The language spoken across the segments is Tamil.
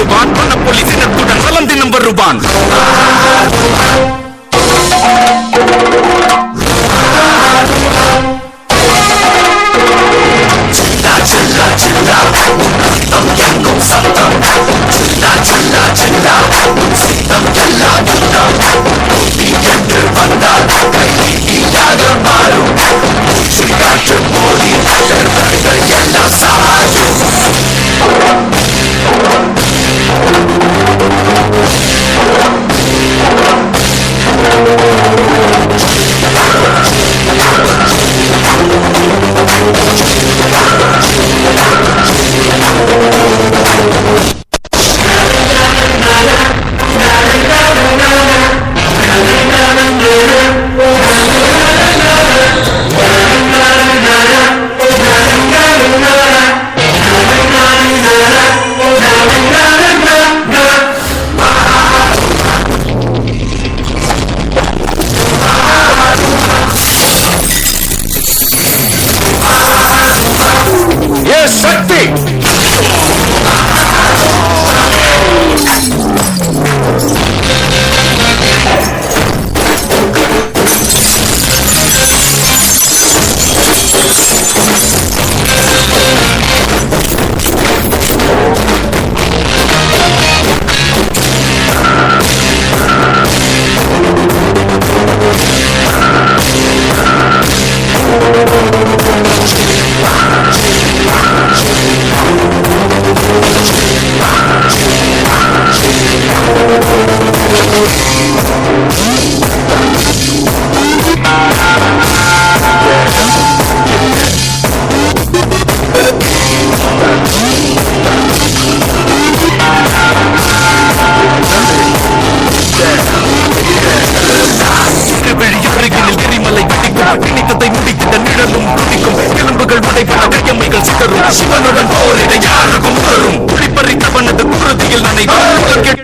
விடுவான். பணப்பொலி சின்னத்துடன் வலம் தினம் வருவான். சிவனுடன் போரிட யாருக்கும் உணரும் புலிப்பறித்தவனது குருதியில் நனைவான்.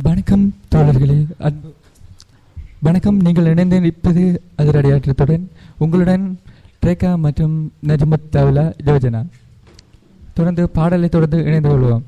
வணக்கம் தோழர்களே, வணக்கம். நீங்கள் இணைந்திருப்பது அதிரடியாற்றத்துடன். உங்களுடன் ட்ரேகா மற்றும் நஜ்முத் தவ்லா யோஜனா. தொடர்ந்து பாடலை தொடர்ந்து இணைந்து கொள்வோம்.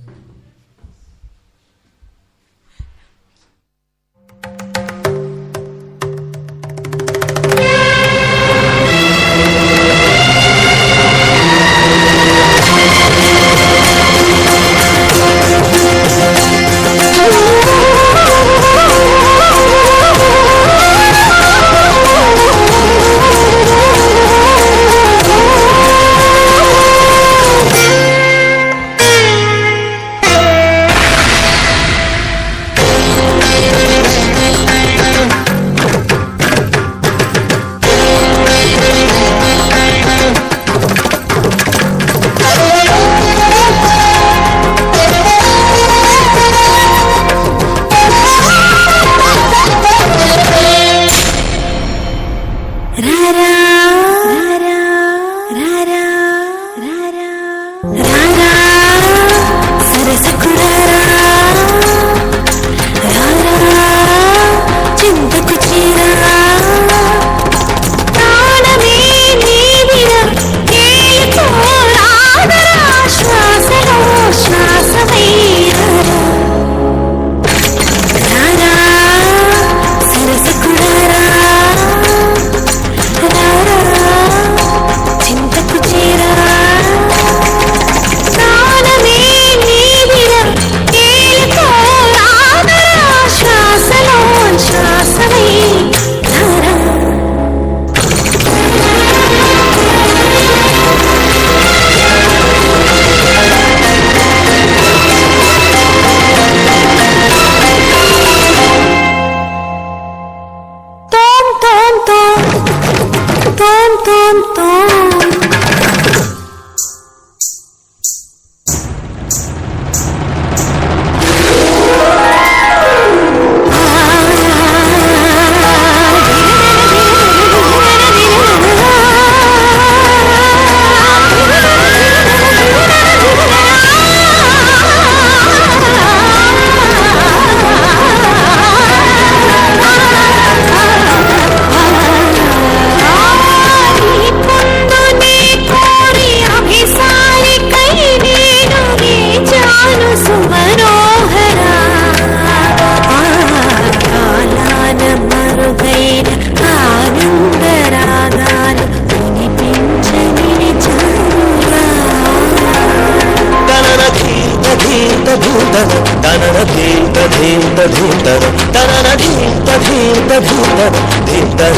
धूतर तनन धीत धीत धूतर तनन धीत धीत धूतर धीतर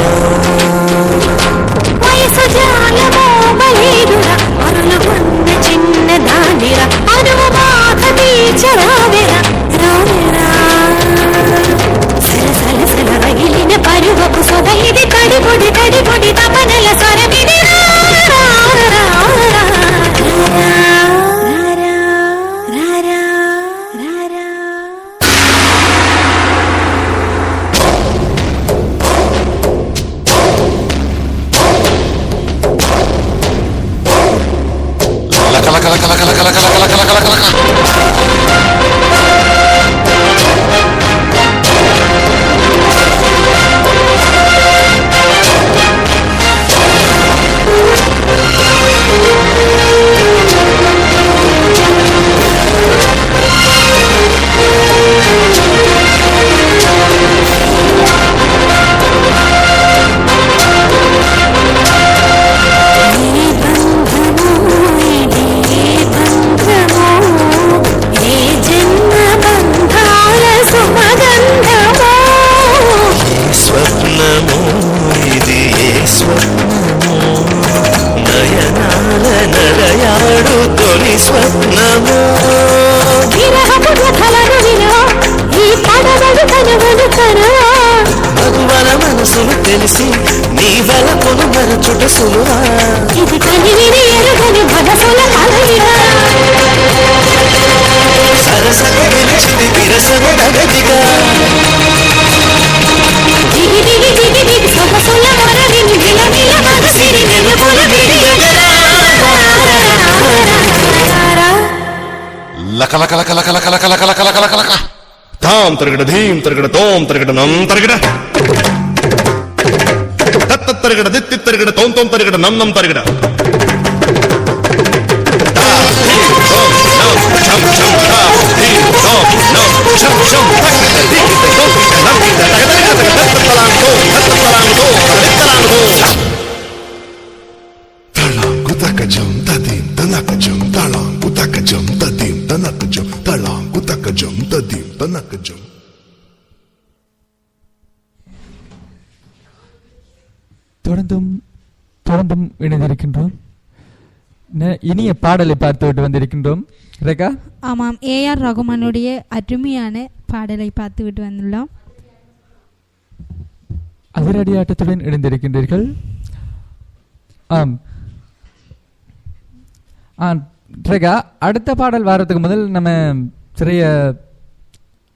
వయసు జాలమో బలీదుర అరులగొన్న చిన్న దానిర అనువు బాధ తీర్చరావెరా రావెరా సల సల సల రగిలిన పరువపు సొద ఇది తడిపొడి తడిపొడి తపనల స్వరమిది తెలిసి నీ వలపును మరచుట సులువా ఇది కనివిని ఎరుగని మనసుల కలయిక సరసన గెలిచింది విరసన నగదిగా దిగి దిగి దిగి దిగి సొగసుల మరవిని నిల నిల మనసిరి నెలకొల విడియగరా లక లక లక లక లక లక లక లక లక లక తాం తరగడ ధీం తరగడ తోం తరగడ నం తరగడ తత్త తరగడ దిత్తి తరగడ తోం తోం తరగడ నం నం తరగడ తా ధీం తోం నం షం షం తా ధీం తోం నం షం షం తరగడ ధీం తోం నం తరగడ తరగడ తత్తలాంగ్ తో తత్తలాంగ్ తో తళాంగు తకజం తదీం తనకజం తళాంగు తకజం తదీం తనకజం తళాంగు తకజం తదీం తనకజం. தொடர்ந்தும் இணைந்திருக்கின்றோம். இனிய பாடலை பார்த்துவிட்டு வந்திருக்கின்றோம். ரேகா? ஆமாம், ஏஆர் ரகுமானுடைய அருமையான பாடலை பார்த்துவிட்டு வந்துள்ளோம். அதிரடி ஆட்டத்துடன் இணைந்திருக்கின்றீர்கள். ஆம் ரேகா, அடுத்த பாடல் வாரத்துக்கு முதல் நம்ம சிறிய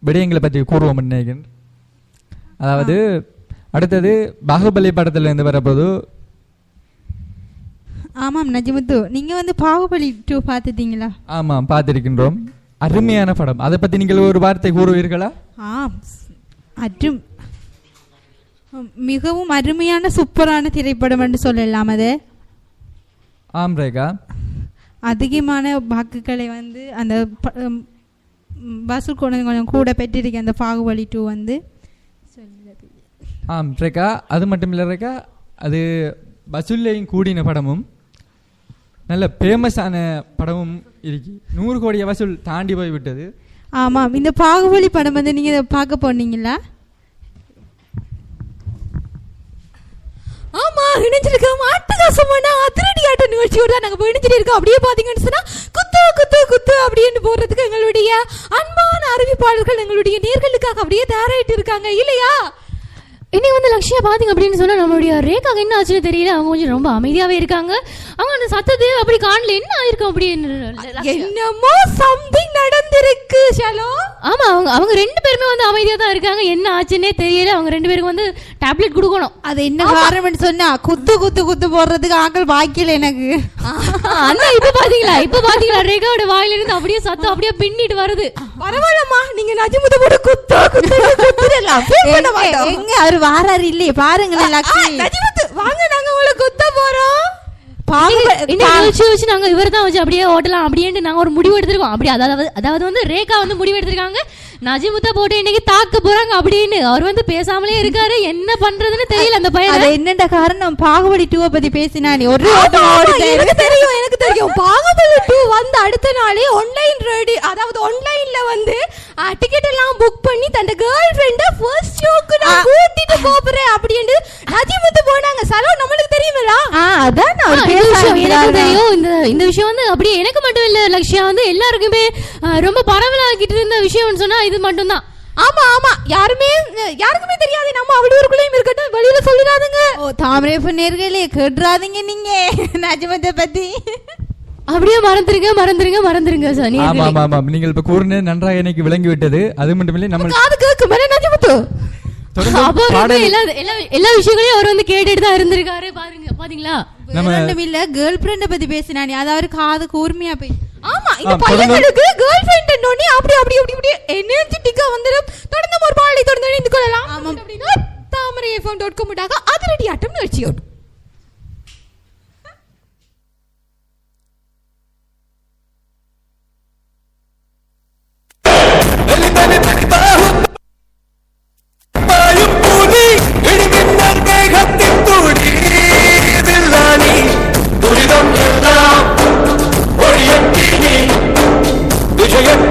விடயங்களை பற்றி கூறுவோம் நினைக்கிறேன். அதாவது அடுத்தது பாகுபலி படத்துல இருந்து வரப்போது. ஆமாம் நஜிமுத்து, நீங்க வந்து பாகுபலி 2 பார்த்துட்டீங்களா? ஆமாம், பார்த்திருக்கின்றோம். அருமையான படம். அதை பத்தி நீங்கள் ஒரு வார்த்தை கூறுவீர்களா? மிகவும் அருமையான சூப்பரான திரைப்படம் என்று சொல்லலாம். அது ஆம் ரேகா, அதிகமான வாக்குகளை வந்து அந்த வசூல் கொஞ்சம் கூட பெற்றிருக்க அந்த பாகுபலி 2 வந்து. ஆம் ரேகா, அது மட்டும் இல்லை ரேகா, அது வசூல்லையும் கூடின படமும் நல்ல ஃபேமஸான படமும் இருக்கு. 100 கோடி வசூல் தாண்டி போய் விட்டது. ஆமாம், இந்த பாகுபலி படம் வந்து நீங்க பார்க்க போனீங்களா? ஆமா, இணைஞ்சிருக்கோம். அட்டகாசமான அதிரடி ஆட்ட நிகழ்ச்சியோட தான் நாங்கள் இணைஞ்சிருக்கோம். அப்படியே பார்த்தீங்கன்னு சொன்னா குத்து குத்து குத்து அப்படின்னு போடுறதுக்கு எங்களுடைய அன்பான அறிவிப்பாளர்கள் எங்களுடைய நேர்களுக்காக அப்படியே தயாராகிட்டு இருக்காங்க இல்லையா? இன்னைக்கு வந்து லட்சியா பாத்தீங்க அப்படின்னு சொன்னா நம்மளுடைய ரேகாக்கு என்ன ஆச்சுன்னு தெரியல. அவங்க கொஞ்சம் ரொம்ப அமைதியாவே இருக்காங்க. அவங்க அந்த சத்தத்தை அப்படி காணல. என்ன ஆயிருக்கும் அப்படின்னு என்னமோ சம்திங் நடந்திருக்கு ஷாலோ. ஆமா, அவங்க 2 பேருமே வந்து அமைதியா தான் இருக்காங்க. என்ன ஆச்சுன்னே தெரியல. அவங்க 2 பேருக்கு வந்து டேப்லெட் கொடுக்கணும். அது என்ன காரணம்னு சொன்னா குத்து குத்து குத்து போடுறதுக்கு ஆக்கள் பாக்கியல எனக்கு. அண்ணா இப்ப பாத்தீங்களா ரேகாவோட வாயில இருந்து அப்படியே சத்தம் அப்படியே பின்னிட்டு வருது. பரவாயில்லம்மா, நீங்க நஜிமுத்து போட்டு குத்து குத்து குத்துறலாம். எங்க அவர் வாராரு இல்லையே பாருங்களேன். லக்ஷ்மி நஜிமுத்து வாங்க, நாங்க உங்களை குத்த போறோம். நாங்க இவர் தான் வச்சு அப்படியே ஓட்டலாம் அப்படின்னு நாங்க ஒரு முடிவு எடுத்திருக்கோம். அப்படி அதாவது வந்து ரேகா வந்து முடிவு எடுத்திருக்காங்க. நஜிமுத்தா போட்டு இன்னைக்கு தாக்க போறாங்க அப்படின்னு அவர் வந்து பேசாமலே இருக்காரு. என்ன பண்றதுன்னு தெரியல அந்த பையன். அது என்னென்ன காரணம் பாகுபலி 2 பத்தி பேசினா நீ ஒரு எனக்கு தெரியும் பாகுபலி 2 வந்து அடுத்த நாளே ஆன்லைன் ரெடி, அதாவது ஆன்லைன்ல வந்து டிக்கெட் எல்லாம் புக் பண்ணி தன் கேர்ள் ஃப்ரெண்ட ஃபர்ஸ்ட் ஷோக்கு நான் கூட்டிட்டு போறேன் அப்படினு நஜிமுத்து போனாங்க. சரோ நம்மளுக்கு தெரியுமல? அதான் எனக்கு தெரியும். இந்த விஷயம் வந்து அப்படியே எனக்கு மட்டும் இல்ல லக்ஷ்யா, வந்து எல்லாருக்குமே ரொம்ப பரவலாகிட்டு இருந்த விஷயம்னு சொன்னா இது மட்டும் தான். ஆமா ஆமா, யாருக்குமே தெரியாது. நம்ம அவளுக்குள்ளேயும் இருக்கட்டும், வெளியில சொல்லிடாதீங்க. ஓ தாமரை நேர்களே கேட்றாதீங்க நீங்க நஜிமுத்தை பத்தி. அப்படியே மறந்துருங்க சார். ஆமா ஆமா ஆமா, நீங்கள் இப்ப கூறின நன்றாக எனக்கு விளங்கி விட்டது. அது மட்டுமில்லை நம்ம காது கேக்கு மேல நஜிமுத்து எல்லா விஷயங்களையும் அவர் வந்து கேட்டுட்டு தான் இருந்திருக்காரு. பாத்தீங்களா? நம்ம இல்ல கேர்ள் ஃப்ரெண்ட பத்தி பேசினானே, அதாவது காது கூர்மையா போய். ஆமா, இந்த பையனுக்கு கேர்ள் ஃப்ரெண்ட் என்னோனே அப்படி எனர்ஜெட்டிக்கா வந்துரும். தொடர்ந்து ஒரு பாடலை தொடர்ந்து இணைந்து கொள்ளலாம். அப்படினா tamarayfm.com ஊடாக அதிரடி ஆட்டம் நிகழ்ச்சியோடு விஜயம்